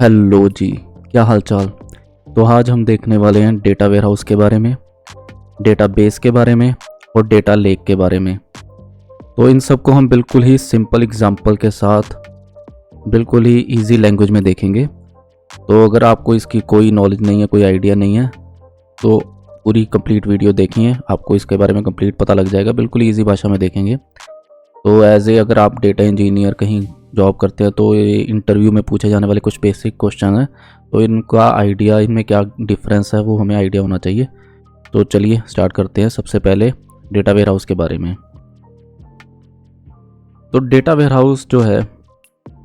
Hello जी। क्या हाल चाल। तो आज हम देखने वाले हैं डेटा वेयरहाउस के बारे में, डेटाबेस के बारे में और डेटा लेक के बारे में। तो इन सब को हम बिल्कुल ही सिंपल एग्जांपल के साथ बिल्कुल ही इजी लैंग्वेज में देखेंगे। तो अगर आपको इसकी कोई नॉलेज नहीं है, कोई आइडिया नहीं है, तो पूरी कंप्लीट वीडियो देखिए, आपको इसके बारे में कंप्लीट पता लग जाएगा। बिल्कुल ईजी भाषा में देखेंगे। तो एज ए अगर आप डेटा इंजीनियर कहीं जॉब करते हैं तो ये इंटरव्यू में पूछे जाने वाले कुछ बेसिक क्वेश्चन हैं, तो इनका आइडिया, इनमें क्या डिफरेंस है वो हमें आइडिया होना चाहिए। तो चलिए स्टार्ट करते हैं। सबसे पहले डेटा वेयरहाउस के बारे में। तो डेटा वेयरहाउस जो है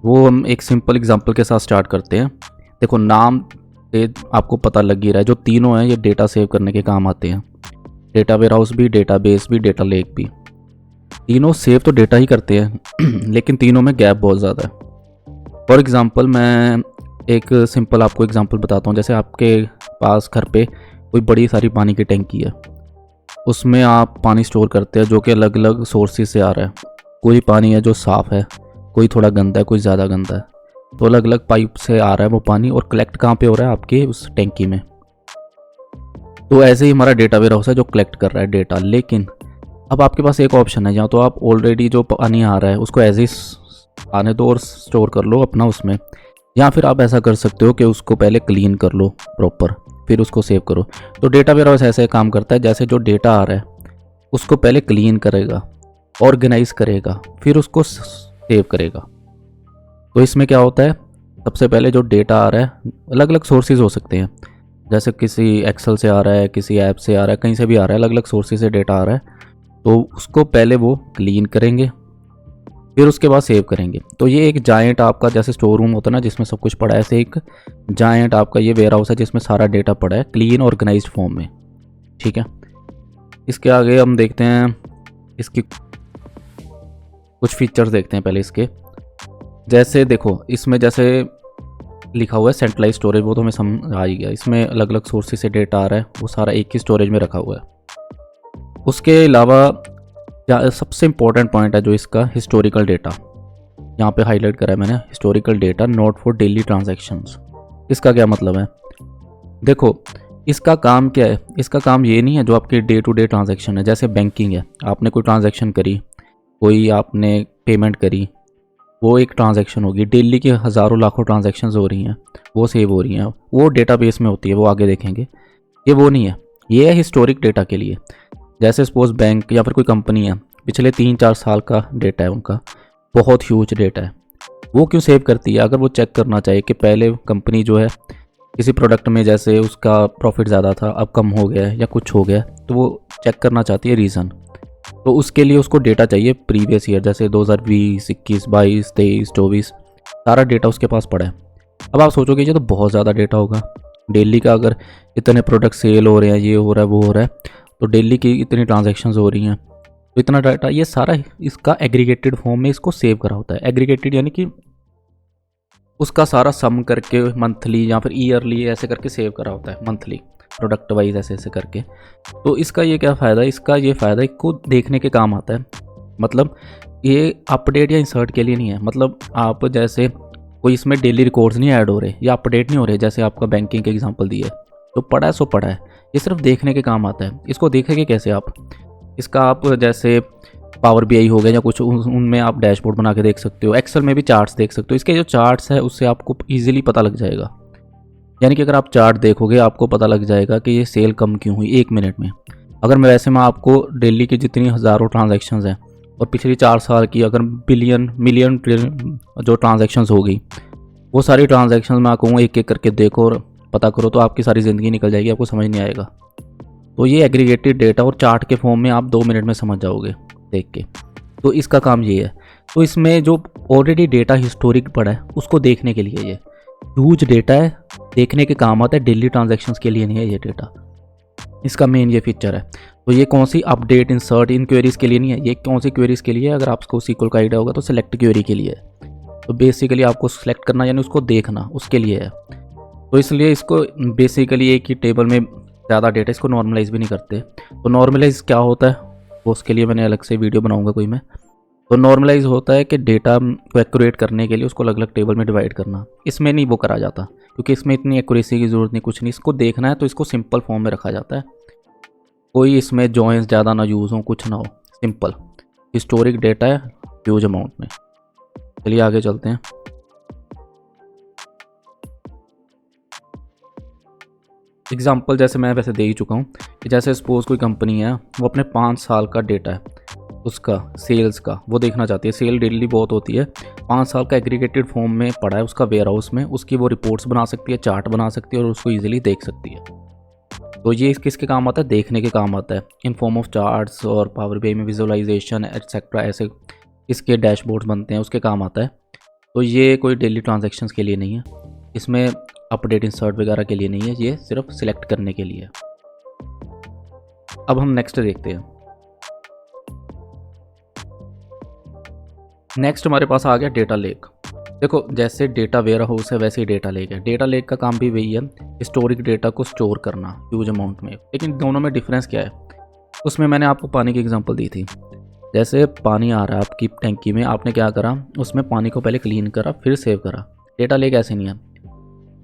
वो हम एक सिंपल एग्जांपल के साथ स्टार्ट करते हैं। देखो, नाम से आपको पता लग ही रहा है, जो तीनों हैं ये डेटा सेव करने के काम आते हैं। डेटा वेयरहाउस भी, डेटाबेस भी, डेटा लेक भी, तीनों सेव तो डेटा ही करते हैं लेकिन तीनों में गैप बहुत ज़्यादा है। फॉर एग्ज़ाम्पल मैं एक सिंपल आपको एग्जांपल बताता हूँ। जैसे आपके पास घर पे कोई बड़ी सारी पानी की टंकी है, उसमें आप पानी स्टोर करते हैं जो कि अलग अलग सोर्सेज से आ रहा है। कोई पानी है जो साफ़ है, कोई थोड़ा गंदा है, कोई ज़्यादा गंदा है। तो अलग अलग पाइप से आ रहा है वो पानी, और कलेक्ट कहाँ पे हो रहा है? आपके उस टैंकी में। तो ऐसे ही हमारा डेटा वेयरहाउस है जो कलेक्ट कर रहा है डेटा। लेकिन अब आपके पास एक ऑप्शन है, जहाँ तो आप ऑलरेडी जो पानी आ रहा है उसको एज इज आने दो और स्टोर कर लो अपना उसमें, या फिर आप ऐसा कर सकते हो कि उसको पहले क्लीन कर लो प्रॉपर, फिर उसको सेव करो। तो डेटा वेयरहाउस ऐसे काम करता है, जैसे जो डेटा आ रहा है उसको पहले क्लीन करेगा, ऑर्गेनाइज करेगा, फिर उसको सेव करेगा। तो इसमें क्या होता है, सबसे पहले जो डेटा आ रहा है, अलग अलग सोर्सेज हो सकते हैं, जैसे किसी एक्सेल से आ रहा है, किसी ऐप से आ रहा है, कहीं से भी आ रहा है, अलग अलग सोर्सेज से डेटा आ रहा है। तो उसको पहले वो क्लीन करेंगे, फिर उसके बाद सेव करेंगे। तो ये एक जायंट आपका, जैसे स्टोर रूम होता है ना जिसमें सब कुछ पड़ा है, ऐसे एक जायंट आपका ये वेयर हाउस है जिसमें सारा डेटा पड़ा है क्लीन ऑर्गेनाइज्ड फॉर्म में। ठीक है, इसके आगे हम देखते हैं इसकी कुछ फीचर्स देखते हैं पहले इसके। जैसे देखो, इसमें जैसे लिखा हुआ है सेंट्रलाइज स्टोरेज, वो तो हमें समझ आ ही गया। इसमें अलग अलग सोर्सेज से डेटा आ रहा है, वो सारा एक ही स्टोरेज में रखा हुआ है। उसके अलावा सबसे इंपॉर्टेंट पॉइंट है जो इसका, हिस्टोरिकल डेटा। यहाँ पे हाईलाइट करा है मैंने, historical data not for daily transactions. इसका क्या मतलब है? देखो, इसका काम क्या है? इसका काम ये नहीं है जो आपके डे टू डे ट्रांजैक्शन है, जैसे बैंकिंग है, आपने कोई ट्रांजैक्शन करी, कोई आपने पेमेंट करी, वो एक ट्रांजैक्शन होगी। डेली की हज़ारों लाखों ट्रांजैक्शंस हो रही हैं, वो सेव हो रही हैं, वो डेटाबेस में होती है, वो आगे देखेंगे। ये वो नहीं है, ये है हिस्टोरिक डेटा के लिए। जैसे सपोज बैंक या फिर कोई कंपनी है, पिछले 3-4 साल का डेटा है उनका, बहुत ह्यूज डेटा है। वो क्यों सेव करती है? अगर वो चेक करना चाहिए कि पहले कंपनी जो है किसी प्रोडक्ट में जैसे उसका प्रॉफिट ज़्यादा था, अब कम हो गया है या कुछ हो गया, तो वो चेक करना चाहती है रीज़न। तो उसके लिए उसको डेटा चाहिए प्रीवियस ईयर, जैसे 2020, 21, 22, 23, 24, सारा डेटा उसके पास पड़ा है। अब आप सोचोगे ये तो बहुत ज़्यादा डेटा होगा, डेली का अगर इतने प्रोडक्ट सेल हो रहे हैं, ये हो रहा है, वो हो रहा है, तो डेली की इतनी ट्रांजैक्शंस हो रही हैं, तो इतना डाटा, ये सारा इसका एग्रीगेटेड फॉर्म में इसको सेव करा होता है। एग्रीगेटेड यानी कि उसका सारा सम करके मंथली या फिर ईयरली ऐसे करके सेव करा होता है, मंथली प्रोडक्ट वाइज ऐसे ऐसे करके। तो इसका ये क्या फ़ायदा है? इसका ये फ़ायदा इसको देखने के काम आता है। मतलब ये अपडेट या इंसर्ट के लिए नहीं है। मतलब आप जैसे कोई इसमें डेली रिकॉर्ड्स नहीं ऐड हो रहे या अपडेट नहीं हो रहे, जैसे आपका बैंकिंग के एग्जांपल दिए, तो पड़ा है सो पड़ा है, ये सिर्फ देखने के काम आता है। इसको देखेंगे कैसे आप? इसका आप जैसे पावर बीआई हो गया या कुछ, उनमें आप डैशबोर्ड बना के देख सकते हो। एक्सेल में भी चार्ट्स देख सकते हो। इसके जो चार्ट्स है उससे आपको ईजिली पता लग जाएगा। यानी कि अगर आप चार्ट देखोगे आपको पता लग जाएगा कि ये सेल कम क्यों हुई 1 मिनट में। अगर मैं वैसे मैं आपको डेली की जितनी हज़ारों ट्रांजैक्शंस हैं और पिछली 4 साल की अगर बिलियन मिलियन ट्रिलियन जो ट्रांजैक्शंस होगी, वो सारी ट्रांजैक्शंस मैं कहूँ एक एक करके देखो और पता करो, तो आपकी सारी ज़िंदगी निकल जाएगी, आपको समझ नहीं आएगा। तो ये एग्रीगेटेड डेटा और चार्ट के फॉर्म में आप 2 मिनट में समझ जाओगे देख के। तो इसका काम ये है। तो इसमें जो ऑलरेडी डेटा हिस्टोरिक पड़ा है उसको देखने के लिए ये ह्यूज डेटा है, देखने के काम आता है, डेली ट्रांजैक्शंस के लिए नहीं है ये डेटा। इसका मेन ये फीचर है। तो ये कौन सी अपडेट इंसर्ट इन क्वेरीज के लिए नहीं है, ये कौन सी क्वेरीज के लिए है? अगर आपको सीक्वल का आइडिया होगा तो सेलेक्ट क्वेरी के लिए है। तो बेसिकली आपको सेलेक्ट करना यानी उसको देखना, उसके लिए है। तो इसलिए इसको बेसिकली एक ही टेबल में ज़्यादा डेटा, इसको नॉर्मलाइज भी नहीं करते। तो नॉर्मलाइज क्या होता है वो उसके लिए मैंने अलग से वीडियो बनाऊंगा कोई मैं। तो नॉर्मलाइज होता है कि डेटा को एक्यूरेट करने के लिए उसको अलग अलग टेबल में डिवाइड करना। इसमें नहीं वो करा जाता, क्योंकि इसमें इतनी एक्यूरेसी की ज़रूरत नहीं, कुछ नहीं। इसको देखना है तो इसको सिंपल फॉर्म में रखा जाता है, कोई इसमें जॉइंस ज़्यादा ना यूज़ हो, कुछ ना हो, सिंपल हिस्टोरिक डेटा है ह्यूज अमाउंट में। चलिए आगे चलते हैं। एग्जाम्पल जैसे मैं वैसे दे ही चुका हूँ कि जैसे सपोज कोई कंपनी है, वो अपने 5 साल का डेटा है उसका सेल्स का वो देखना चाहती है। सेल डेली बहुत होती है, 5 साल का एग्रीगेटेड फॉर्म में पड़ा है उसका वेयर हाउस में, उसकी वो रिपोर्ट्स बना सकती है, चार्ट बना सकती है और उसको ईजिली देख सकती है। तो ये किसके काम आता है? देखने के काम आता है, इन फॉर्म ऑफ चार्ट्स और पावर बीआई में विजुअलाइजेशन एटसेट्रा, ऐसे इसके डैशबोर्ड्स बनते हैं, उसके काम आता है। तो ये कोई डेली ट्रांजैक्शंस के लिए नहीं है, इसमें अपडेट इंसर्ट वगैरह के लिए नहीं है, ये सिर्फ सिलेक्ट करने के लिए है। अब हम नेक्स्ट देखते हैं। नेक्स्ट हमारे पास आ गया डेटा लेक। देखो जैसे डेटा वेयर हाउस है वैसे ही डेटा लेक है। डेटा लेक का काम भी वही है, हिस्टोरिक डेटा को स्टोर करना ह्यूज अमाउंट में। लेकिन दोनों में डिफरेंस क्या है? उसमें मैंने आपको पानी की एग्जांपल दी थी। जैसे पानी आ रहा है आपकी टैंकी में, आपने क्या करा, उसमें पानी को पहले क्लीन करा फिर सेव करा। डेटा लेक ऐसे नहीं है,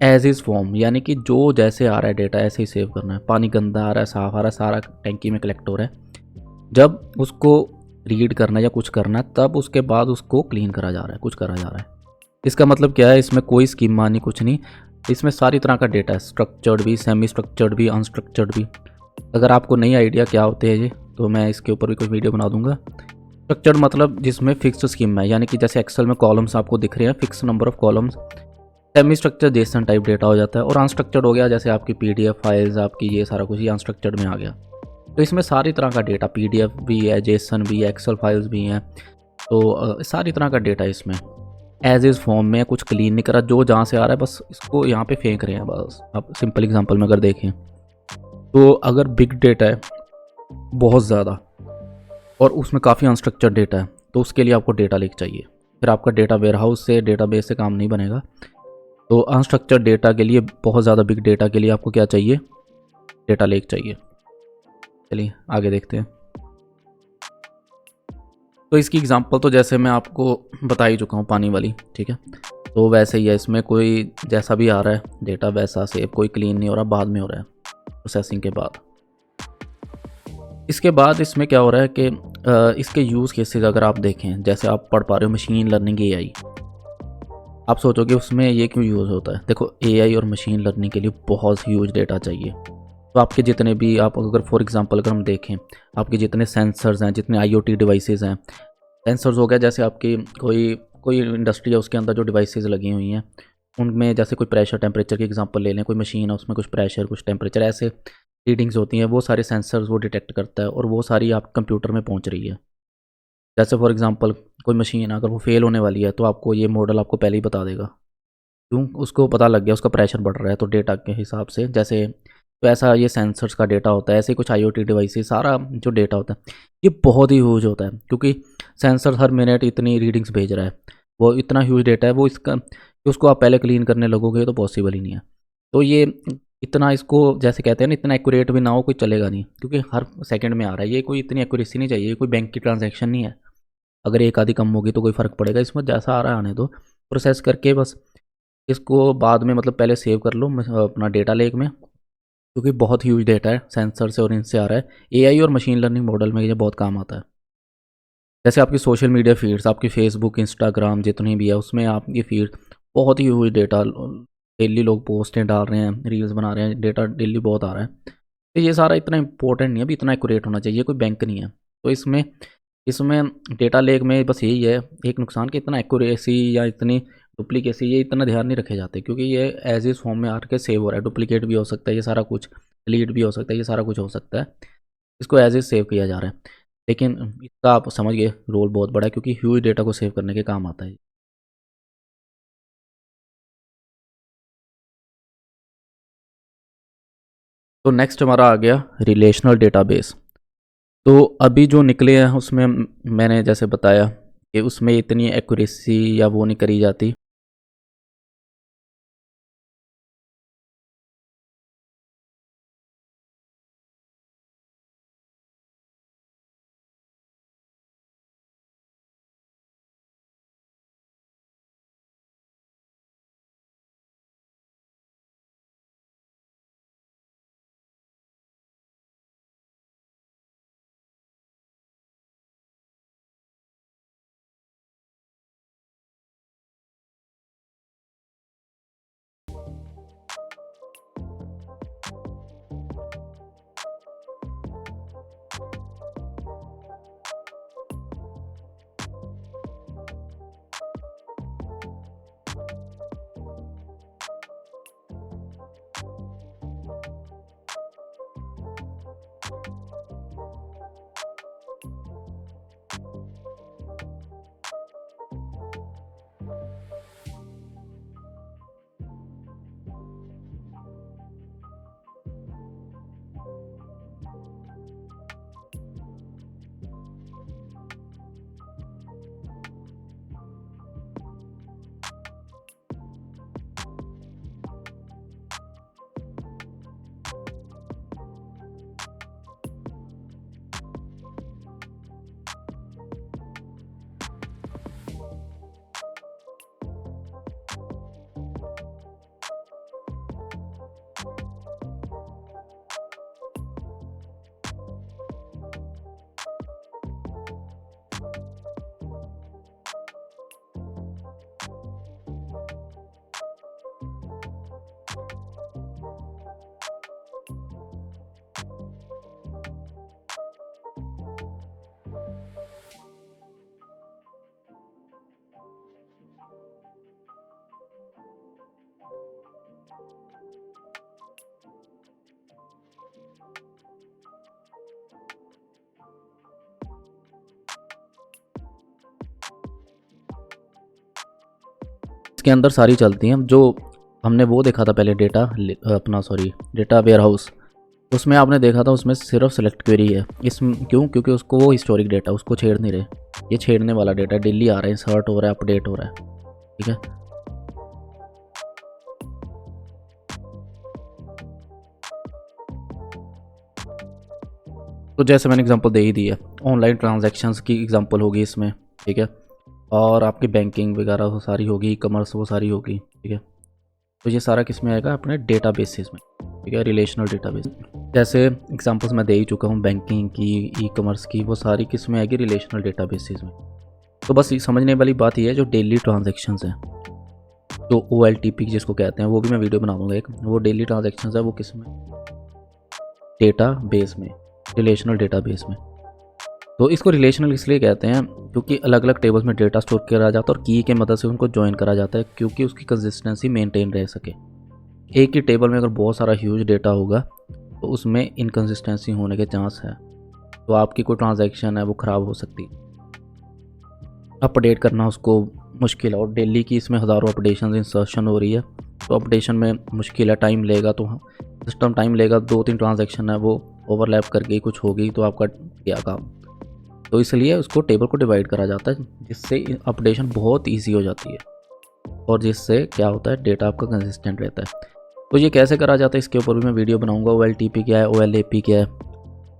एज इज़ फॉर्म, यानी कि जो जैसे आ रहा है डेटा ऐसे ही सेव करना है। पानी गंदा आ रहा है, साफ आ रहा है, सारा टैंकी में कलेक्ट हो रहा है। जब उसको रीड करना है या कुछ करना है तब उसके बाद उसको क्लीन करा जा रहा है, कुछ करा जा रहा है। इसका मतलब क्या है? इसमें कोई स्कीमा नहीं, कुछ नहीं। इसमें सारी तरह का डेटा है, स्ट्रक्चर्ड भी, सेमी स्ट्रक्चर्ड भी, अनस्ट्रक्चर्ड भी। अगर आपको नहीं आइडिया क्या होते हैं ये, तो मैं इसके ऊपर भी कोई वीडियो बना दूंगा। स्ट्रक्चर्ड मतलब जिसमें फिक्स्ड स्कीम है, यानी कि जैसे एक्सेल में कॉलम्स आपको दिख रहे हैं, fix number of columns. Semi structure Jason type data हो जाता है। और अनस्ट्रक्चर्ड हो गया जैसे आपकी पीडीएफ फाइल्स, आपकी ये सारा कुछ ये अनस्ट्रक्चर्ड में आ गया। तो इसमें सारी तरह का डेटा, पीडीएफ भी है, जेसन भी है, एक्सेल फाइल्स भी हैं। तो सारी तरह का डेटा इसमें एज इज़ फॉर्म में, कुछ क्लीन नहीं करा, जो जहाँ से आ रहा है बस इसको यहाँ पे फेंक रहे हैं बस। आप सिंपल एग्जांपल में अगर देखें तो अगर बिग डेटा है बहुत ज़्यादा और उसमें काफ़ी अनस्ट्रक्चर्ड डेटा है, तो उसके लिए आपको डेटा लेक चाहिए। फिर आपका डेटा वेयरहाउस से, डेटाबेस से काम नहीं बनेगा। तो अनस्ट्रक्चर्ड डेटा के लिए, बहुत ज़्यादा बिग डेटा के लिए आपको क्या चाहिए? डेटा लेक चाहिए। चलिए आगे देखते हैं। तो इसकी एग्जांपल तो जैसे मैं आपको बता ही चुका हूँ, पानी वाली, ठीक है। तो वैसे ही है, इसमें कोई जैसा भी आ रहा है डेटा वैसा सेव, कोई क्लीन नहीं हो रहा, बाद में हो रहा है प्रोसेसिंग के बाद। इसके बाद इसमें क्या हो रहा है कि इसके यूज़ केसेस अगर आप देखें, जैसे आप पढ़ पा रहे हो मशीन लर्निंग एआई, आप सोचोगे उसमें ये क्यों यूज़ होता है। देखो एआई और मशीन लर्निंग के लिए बहुत ह्यूज डेटा चाहिए। तो आपके जितने भी, आप अगर फॉर एग्जांपल अगर हम देखें, आपके जितने सेंसर्स हैं, जितने आईओटी डिवाइसेस हैं, सेंसर्स हो गया, जैसे आपकी कोई कोई इंडस्ट्री है उसके अंदर जो डिवाइसेस लगी हुई हैं, उनमें जैसे कोई प्रेशर टेम्परेचर की एग्जांपल ले लें, कोई मशीन है उसमें कुछ प्रेशर कुछ टेम्परेचर ऐसे रीडिंग्स होती हैं, वो सारे सेंसर्स वो डिटेक्ट करता है और वो सारी आप कंप्यूटर में पहुंच रही है। जैसे फॉर एग्जांपल कोई मशीन अगर वो फेल होने वाली है तो आपको ये मॉडल आपको पहले ही बता देगा, क्यों? उसको पता लग गया उसका प्रेशर बढ़ रहा है, तो डेटा के हिसाब से जैसे, तो ऐसा ये सेंसर्स का डेटा होता है। ऐसे कुछ आईओटी डिवाइसेस, सारा जो डेटा होता है ये बहुत ही ह्यूज होता है, क्योंकि सेंसर हर मिनट इतनी रीडिंग्स भेज रहा है, वो इतना ह्यूज डेटा है, वो इसका कि उसको आप पहले क्लीन करने लगोगे तो पॉसिबल ही नहीं है। तो ये इतना, इसको जैसे कहते हैं ना, इतना एक्यूरेट भी ना हो कोई चलेगा नहीं, क्योंकि हर सेकंड में आ रहा है, ये कोई इतनी एक्यूरेसी नहीं चाहिए, ये कोई बैंक की ट्रांजैक्शन नहीं है। अगर एक आधी कम होगी तो कोई फ़र्क पड़ेगा, इसमें जैसा आ रहा है आने दो, प्रोसेस करके बस इसको बाद में मतलब पहले सेव कर लो अपना डेटा लेक में, क्योंकि बहुत ह्यूज डेटा है सेंसर से और इनसे आ रहा है। एआई और मशीन लर्निंग मॉडल में ये बहुत काम आता है। जैसे आपकी सोशल मीडिया फीड्स, आपकी फेसबुक इंस्टाग्राम जितनी भी है, उसमें आपकी फीड बहुत ही ह्यूज डेटा, डेली लोग पोस्टें डाल रहे हैं, रील्स बना रहे हैं, डेटा डेली बहुत आ रहा है। तो ये सारा इतना इंपॉर्टेंट नहीं है, अभी इतना एक्यूरेट होना चाहिए, कोई बैंक नहीं है। तो इसमें इसमें डेटा लेक में बस यही है एक नुकसान, कि इतना एक्यूरेसी या इतनी डुप्लीकेसी ये इतना ध्यान नहीं रखे जाते, क्योंकि ये एज इज़ फॉर्म में आके सेव हो रहा है। डुप्लीकेट भी हो सकता है ये सारा कुछ, डिलीट भी हो सकता है ये सारा कुछ हो सकता है, इसको एज इज सेव किया जा रहा है। लेकिन इसका आप समझ गए रोल बहुत बड़ा है, क्योंकि ह्यूज डेटा को सेव करने के काम आता है। तो नेक्स्ट हमारा आ गया रिलेशनल डेटाबेस। तो अभी जो निकले हैं उसमें मैंने जैसे बताया कि उसमें इतनी एक्यूरेसी या वो नहीं करी जाती। इसके अंदर सारी चलती हैं। जो हमने वो देखा था पहले डेटा वेयर हाउस, उसमें आपने देखा था उसमें सिर्फ सेलेक्ट क्वेरी है। क्यों? क्योंकि उसको वो हिस्टोरिक डेटा उसको छेड़ नहीं रहे, ये छेड़ने वाला डेटा डेली आ रहा है, इंसर्ट हो रहा है, अपडेट हो रहा है। ठीक है, तो जैसे मैंने एग्जांपल दे ही दी है, ऑनलाइन ट्रांजैक्शंस की एग्जांपल होगी इसमें। ठीक है, और आपकी बैंकिंग वगैरह वो सारी होगी, ई कॉमर्स वो सारी होगी। ठीक है, तो ये सारा किस में आएगा? अपने डेटा बेसिस में। ठीक है, रिलेशनल डेटाबेस। जैसे एग्जांपल्स मैं दे ही चुका हूँ बैंकिंग की, ई कॉमर्स की, वो सारी किस में आएगी? रिलेशनल डेटाबेसिस में। तो बस ये समझने वाली बात ये है, जो डेली ट्रांजैक्शंस हैं, जो OLTP जिसको कहते हैं, वो भी मैं वीडियो बना दूँगा एक। वो डेली ट्रांजैक्शंस है, वो किस में? डेटा बेस में, रिलेशनल डेटाबेस में। तो इसको रिलेशनल इसलिए कहते हैं क्योंकि अलग अलग टेबल्स में डेटा स्टोर करा जाता है और की के मदद से उनको ज्वाइन करा जाता है, क्योंकि उसकी कंसिस्टेंसी मेंटेन रह सके। एक ही टेबल में अगर बहुत सारा ह्यूज डेटा होगा तो उसमें इनकंसिस्टेंसी होने के चांस है, तो आपकी कोई ट्रांजैक्शन है वो ख़राब हो सकती है। अपडेट करना उसको मुश्किल है, और डेली की इसमें हज़ारों अपडेशन इंसर्शन हो रही है, तो अपडेशन में मुश्किल है, टाइम लेगा। तो सिस्टम टाइम लेगा, 2-3 ट्रांजैक्शन है वो ओवरलैप करके कुछ होगी तो आपका क्या काम। तो इसलिए उसको टेबल को डिवाइड करा जाता है, जिससे अपडेशन बहुत ईजी हो जाती है, और जिससे क्या होता है, डेटा आपका कंसिस्टेंट रहता है। तो ये कैसे करा जाता है, इसके ऊपर भी मैं वीडियो बनाऊंगा। OLTP क्या है, OLAP क्या है,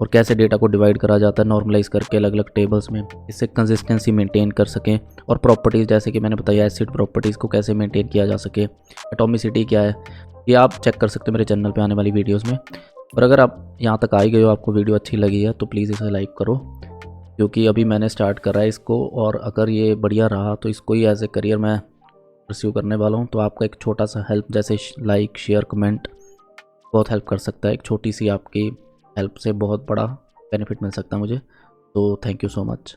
और कैसे डेटा को डिवाइड करा जाता है नॉर्मलाइज करके अलग अलग टेबल्स में, इससे कंसिस्टेंसी मेंटेन कर सकें। और प्रॉपर्टीज़ जैसे कि मैंने बताया, एसिड प्रॉपर्टीज़ को कैसे मेंटेन किया जा सके, एटॉमिसिटी क्या है, ये आप चेक कर सकते हो मेरे चैनल पे आने वाली वीडियोज़ में। और अगर आप यहाँ तक आ ही गए हो, आपको वीडियो अच्छी लगी है, तो प्लीज़ इसे लाइक करो, क्योंकि अभी मैंने स्टार्ट करा है इसको, और अगर ये बढ़िया रहा तो इसको ही एज ए करियर मैं परस्यू करने वाला हूँ। तो आपका एक छोटा सा हेल्प, जैसे लाइक, शेयर, कमेंट, बहुत हेल्प कर सकता है। एक छोटी सी आपकी हेल्प से बहुत बड़ा बेनिफिट मिल सकता है मुझे। तो थैंक यू सो मच।